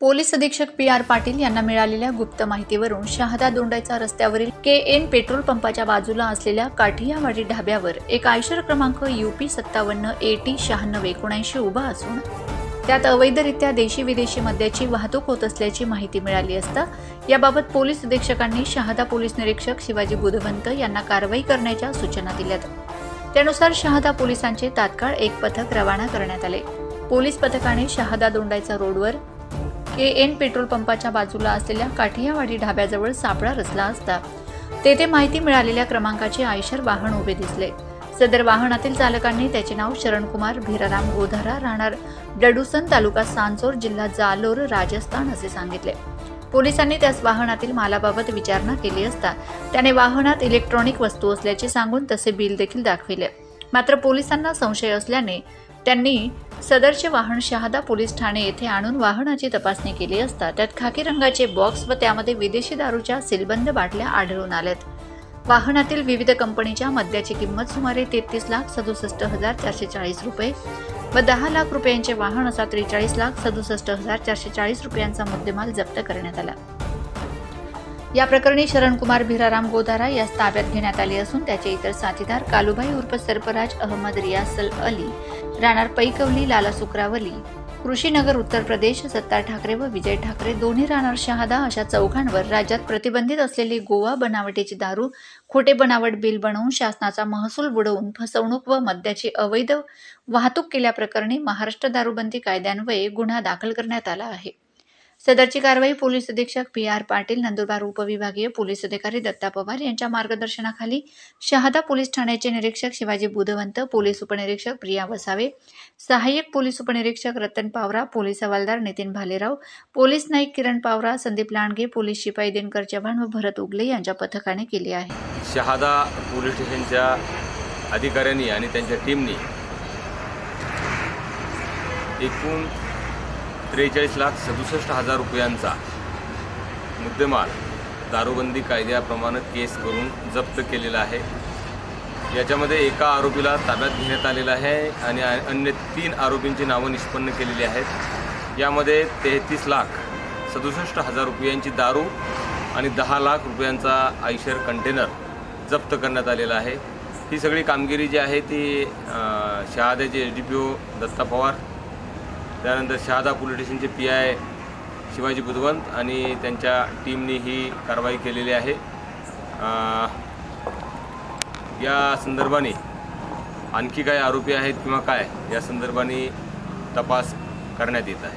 Police अधीक्षक PR. Patil यांना मिळालेल्या गुप्त माहितीवरून शहादा दोंडाईचा रस्त्यावरील के.एन. पेट्रोल पंपाच्या बाजूला असलेल्या काठियावाडी ढाब्यावर एक आयशर क्रमांक UP 57 AT 9679 उभा असून त्यात अवैधरित्या देशी विदेशी मद्याची वाहतूक होत असल्याची माहिती मिळाली असता याबाबत पोलीस अधीक्षकांनी शहादा पोलीस निरीक्षक शिवाजी बुधवंत यांना कारवाई करण्याच्या सूचना दिल्यात। त्यानुसार शहादा पोलिसांचे तात्काळ एक पथक रवाना करण्यात आले। पोलीस पथकाने शहादा दोंडाईचा रोडवर के.एन. पेट्रोल पंपाच्या बाजूला असलेल्या काठियावाडी ढाब्याजवळ सापळा रचला असता तेथे माहिती मिळालेल्या क्रमांकाचे आयशर वाहन उभे दिसले। सदर वाहनातील चालकांनी त्याचे नाव शरणकुमार भिराराम गोधारा राहणार डडुसन तालुका सांचोर जिल्हा जालोर राजस्थान असे सांगितले। पोलिसांनी त्यास वाहनातील मालाबाबत विचारणा केली असता त्याने वाहनात इलेक्ट्रॉनिक वस्तू असल्याचे सांगून तसे बिल देखील दाखविले। मात्र पोलिसांना संशय असल्याने त्यांनी सदरचे वाहन शहादा पोलीस ठाणे येथे आणून वाहनाची तपासणी केली असता त्यात खाकी रंगाचे बॉक्स व त्यामध्ये विदेशी दारूच्या सीलबंद बाटल्या आढळून आल्यात। वाहनातील विविध कंपनीच्या मद्याची किंमत सुमारे 33,67,440 रुपये व 10 लाख रुपयांचे वाहन असा 43,67,440 रुपयांचा मुद्देमाल जप्त करण्यात आला। या प्रकरणी शरणकुमार भिराराम गोधारा यास ताब्यात घेण्यात आले असून त्याचे इतर साथीदार कालूभाई उर्फ सरफराज अहमद रियासल अली राहणार पैकवली लाला सुक्रावली कृषीनगर उत्तर प्रदेश सत्तार ठाकरे व विजय ठाकरे दोन्ही राहणार शहादा अशा चौघांवर राज्यात प्रतिबंधित असलेली गोवा बनावटीची दारू खोटे बनावट बिल बनवून शासनाचा महसूल बुडवून फसवणूक व मद्याची अवैध वाहतूक केल्याप्रकरणी महाराष्ट्र दारूबंदी कायद्यान्वये गुन्हा दाखल करण्यात आला आहे। सदरची कारवाई पोलीस अधीक्षक पी.आर. पाटील, नंदुरबार उपविभागीय पोलीस अधिकारी दत्ता पवार यांच्या मार्गदर्शनाखाली शहादा पोलीस ठाण्याचे निरीक्षक शिवाजी बुधवंत, पोलीस उपनिरीक्षक प्रिया वसावे, सहाय्यक पोलीस उपनिरीक्षक रतन पावरा, पोलीस हवालदार नितीन भालेराव, पोलीस नाईक किरण पावरा, संदीप लांडगे, पोलीस शिपाई दिनकर चव्हाण व भरत उगले यांच्या पथकाने केली आहे। शहादा पोलीस स्टेशनच्या अधिकाऱ्यांनी आणि त्यांच्या टीमनी एकूण 43,67,000 रुपयांचा मुद्देमाल दारूबंदी कायद्याप्रमाणे केस करून जप्त केलेला आहे। याच्यामध्ये एका आरोपीला ताब्यात घेण्यात आलेला आहे आणि अन्य 3 आरोपींची नावं निष्पन्न केलेली आहेत। यामध्ये 33,67,000 रुपयांची दारू आणि 10 लाख रुपयांचा आयशर कंटेनर जप्त करण्यात आलेला आहे। ही सगळी कामगिरी जी आहे ती शहाद्याचे SDPO दत्ता पवार, त्यानंतर शहादा पोलीस स्टेशनचे PI शिवाजी बुधवंत आणि त्यांच्या टीमनी ही कारवाई केलेली आहे। या संदर्भाने आणखी काय आरोपी आहेत किंवा काय या संदर्भाने तपास करण्यात येत आहे।